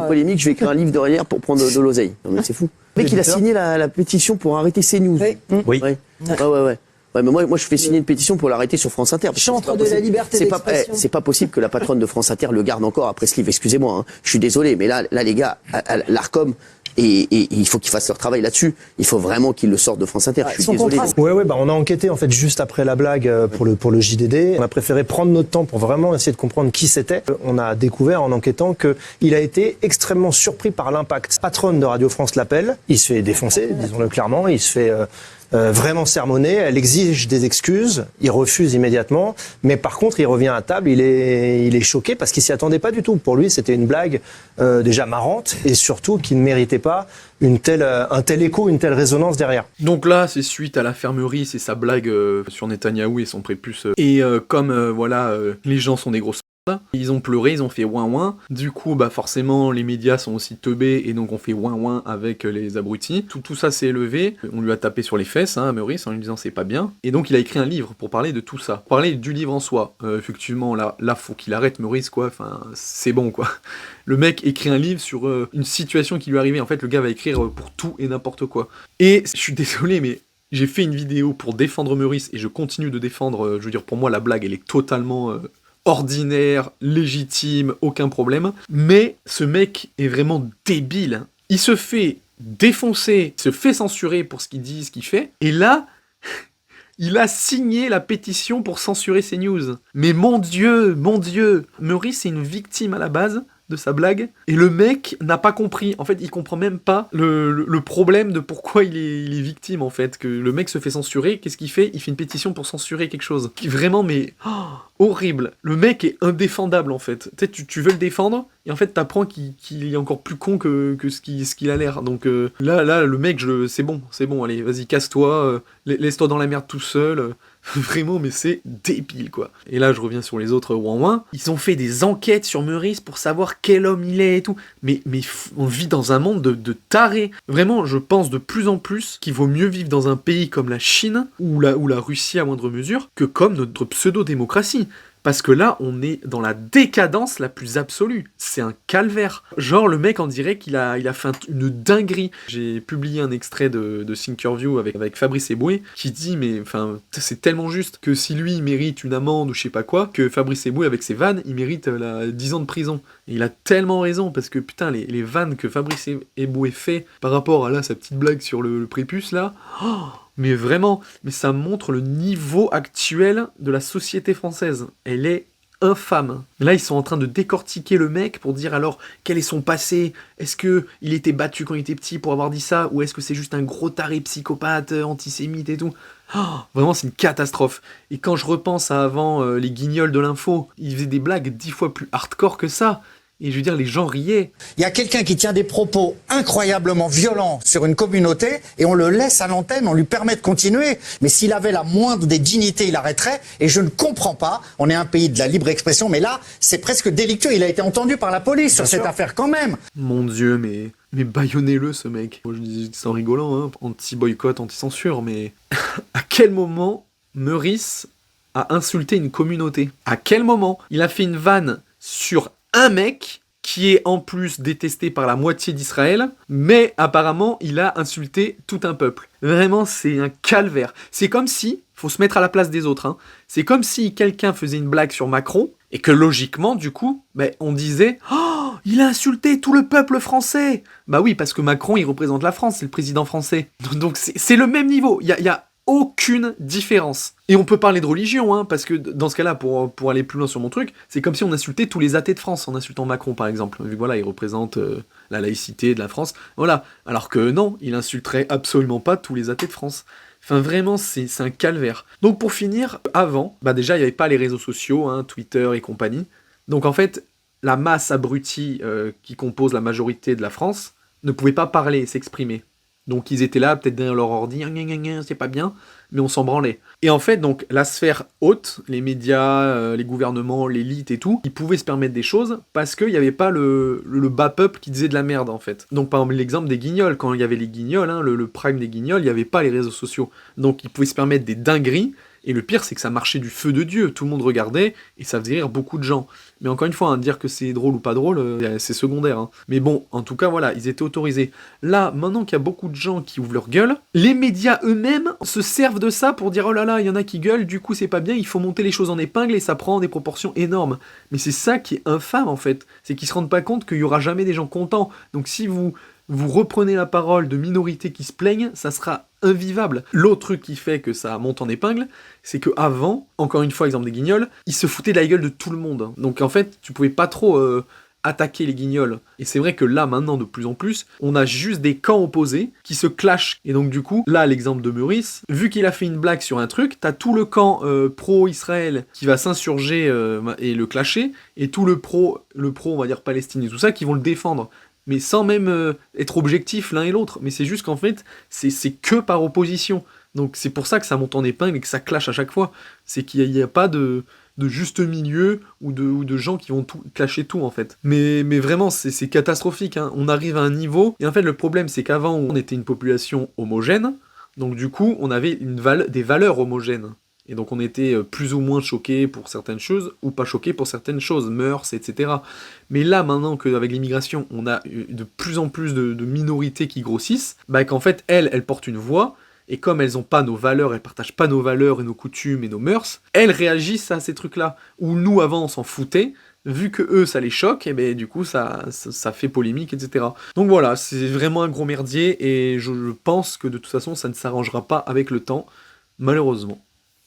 une polémique, je vais écrire un livre derrière pour prendre de l'oseille. Non mais c'est fou. Le mec, il a signé la pétition pour arrêter CNews. Oui. Ouais, mais moi, je fais signer une pétition pour l'arrêter sur France Inter. Chantre de la liberté d'expression. C'est pas possible que la patronne de France Inter le garde encore après ce livre. Excusez-moi, hein. Je suis désolé, mais là, les gars, l'Arcom, et il faut qu'ils fassent leur travail là-dessus. Il faut vraiment qu'ils le sortent de France Inter. Je suis désolé. On a enquêté en fait juste après la blague pour le JDD. On a préféré prendre notre temps pour vraiment essayer de comprendre qui c'était. On a découvert en enquêtant qu'il a été extrêmement surpris par l'impact. Patronne de Radio France l'appelle, il se fait défoncer, disons-le clairement, il se fait vraiment sermonné, elle exige des excuses, il refuse immédiatement, mais par contre il revient à table, il est choqué parce qu'il s'y attendait pas du tout. Pour lui c'était une blague déjà marrante et surtout qui ne méritait pas un tel écho, une telle résonance derrière. Donc là c'est suite à l'affaire Meurice et sa blague sur Netanyahou et son prépuce. Et comme les gens sont des grosses... Ils ont pleuré, ils ont fait ouin ouin. Du coup, forcément, les médias sont aussi teubés et donc on fait ouin ouin avec les abrutis. Tout ça s'est élevé. On lui a tapé sur les fesses, Meurice, en lui disant c'est pas bien. Et donc il a écrit un livre pour parler de tout ça. Parler du livre en soi. Effectivement, là, faut qu'il arrête Meurice, quoi. Enfin, c'est bon, quoi. Le mec écrit un livre sur une situation qui lui est arrivée. En fait, le gars va écrire pour tout et n'importe quoi. Et je suis désolé, mais j'ai fait une vidéo pour défendre Meurice et je continue de défendre. Je veux dire, pour moi, la blague, elle est totalement... ordinaire, légitime, aucun problème. Mais ce mec est vraiment débile. Il se fait défoncer, il se fait censurer pour ce qu'il dit, ce qu'il fait. Et là, il a signé la pétition pour censurer CNews. Mais mon Dieu, Meurice est une victime à la base de sa blague, et le mec n'a pas compris, en fait il comprend même pas le problème de pourquoi il est victime en fait, que le mec se fait censurer, qu'est-ce qu'il fait? Il fait une pétition pour censurer quelque chose, qui vraiment horrible, le mec est indéfendable en fait, tu veux le défendre, et en fait t'apprends qu'il est encore plus con que ce qu'il a l'air, donc là le mec, c'est bon, allez vas-y casse-toi, laisse-toi dans la merde tout seul, vraiment, mais c'est débile, quoi. Et là, je reviens sur les autres ouin-ouin. Ils ont fait des enquêtes sur Meurice pour savoir quel homme il est et tout. Mais on vit dans un monde de tarés. Vraiment, je pense de plus en plus qu'il vaut mieux vivre dans un pays comme la Chine, ou la Russie à moindre mesure, que comme notre pseudo-démocratie. Parce que là, on est dans la décadence la plus absolue. C'est un calvaire. Genre, le mec, on dirait qu'il a fait une dinguerie. J'ai publié un extrait de Thinkerview avec Fabrice Eboué, qui dit, mais enfin, c'est tellement juste que si lui, il mérite une amende ou je sais pas quoi, que Fabrice Eboué, avec ses vannes, il mérite 10 ans de prison. Et il a tellement raison, parce que putain, les vannes que Fabrice Eboué fait par rapport à là, sa petite blague sur le prépuce, là... Mais vraiment, mais ça montre le niveau actuel de la société française. Elle est infâme. Là, ils sont en train de décortiquer le mec pour dire alors, quel est son passé? Est-ce qu'il était battu quand il était petit pour avoir dit ça? Ou est-ce que c'est juste un gros taré psychopathe, antisémite et tout? Vraiment, c'est une catastrophe. Et quand je repense à avant les guignols de l'info, ils faisaient des blagues 10 fois plus hardcore que ça. Et je veux dire, les gens riaient. Il y a quelqu'un qui tient des propos incroyablement violents sur une communauté et on le laisse à l'antenne, on lui permet de continuer. Mais s'il avait la moindre des dignités, il arrêterait. Et je ne comprends pas, on est un pays de la libre expression, mais là, c'est presque délictueux. Il a été entendu par la police sur cette affaire quand même. Mon Dieu, mais bâillonnez-le, ce mec. Moi, je dis ça en rigolant, anti-boycott, anti-censure, mais à quel moment Meurice a insulté une communauté? À quel moment il a fait une vanne sur un mec qui est en plus détesté par la moitié d'Israël, mais apparemment il a insulté tout un peuple. Vraiment, c'est un calvaire. C'est comme si, faut se mettre à la place des autres, c'est comme si quelqu'un faisait une blague sur Macron, et que logiquement, du coup, on disait « Oh, il a insulté tout le peuple français !» Bah oui, parce que Macron, il représente la France, c'est le président français. Donc c'est le même niveau, il y a aucune différence. Et on peut parler de religion, parce que dans ce cas-là, pour aller plus loin sur mon truc, c'est comme si on insultait tous les athées de France en insultant Macron, par exemple. Vu que voilà, il représente la laïcité de la France. Voilà. Alors que non, il insulterait absolument pas tous les athées de France. Enfin, vraiment, c'est un calvaire. Donc pour finir, avant, déjà, il n'y avait pas les réseaux sociaux, Twitter et compagnie. Donc en fait, la masse abrutie qui compose la majorité de la France ne pouvait pas parler et s'exprimer. Donc ils étaient là, peut-être derrière leur ordi, c'est pas bien, mais on s'en branlait. Et en fait, donc, la sphère haute, les médias, les gouvernements, l'élite et tout, ils pouvaient se permettre des choses parce qu'il n'y avait pas le bas peuple qui disait de la merde, en fait. Donc, par exemple, l'exemple des guignols, quand il y avait les guignols, le prime des guignols, il n'y avait pas les réseaux sociaux. Donc, ils pouvaient se permettre des dingueries, et le pire, c'est que ça marchait du feu de Dieu. Tout le monde regardait, et ça faisait rire beaucoup de gens. Mais encore une fois, dire que c'est drôle ou pas drôle, c'est secondaire. Mais bon, en tout cas, voilà, ils étaient autorisés. Là, maintenant qu'il y a beaucoup de gens qui ouvrent leur gueule, les médias eux-mêmes se servent de ça pour dire oh là là, il y en a qui gueulent, du coup c'est pas bien, il faut monter les choses en épingle et ça prend des proportions énormes. Mais c'est ça qui est infâme en fait, c'est qu'ils se rendent pas compte qu'il y aura jamais des gens contents. Donc si vous reprenez la parole de minorités qui se plaignent, ça sera invivable. L'autre truc qui fait que ça monte en épingle, c'est que avant, encore une fois, exemple des Guignols, ils se foutaient de la gueule de tout le monde. Donc en fait, tu pouvais pas trop attaquer les Guignols. Et c'est vrai que là, maintenant, de plus en plus, on a juste des camps opposés qui se clashent. Et donc du coup, là, l'exemple de Meurice, vu qu'il a fait une blague sur un truc, t'as tout le camp pro-Israël qui va s'insurger et le clasher, et tout le pro, on va dire Palestine et tout ça, qui vont le défendre. Mais sans même être objectif l'un et l'autre. Mais c'est juste qu'en fait, c'est que par opposition. Donc c'est pour ça que ça monte en épingle et que ça clash à chaque fois. C'est qu'il n'y a pas de juste milieu ou de gens qui vont tout clasher tout en fait. Mais vraiment, c'est catastrophique. On arrive à un niveau. Et en fait, le problème, c'est qu'avant, on était une population homogène. Donc du coup, on avait des valeurs homogènes. Et donc on était plus ou moins choqués pour certaines choses, ou pas choqués pour certaines choses, mœurs, etc. Mais là, maintenant qu'avec l'immigration, on a de plus en plus de minorités qui grossissent, qu'en fait, elles portent une voix, et comme elles n'ont pas nos valeurs, elles partagent pas nos valeurs et nos coutumes et nos mœurs, elles réagissent à ces trucs-là. Où nous, avant, on s'en foutait, vu que eux, ça les choque, et du coup, ça fait polémique, etc. Donc voilà, c'est vraiment un gros merdier, et je pense que de toute façon, ça ne s'arrangera pas avec le temps, malheureusement.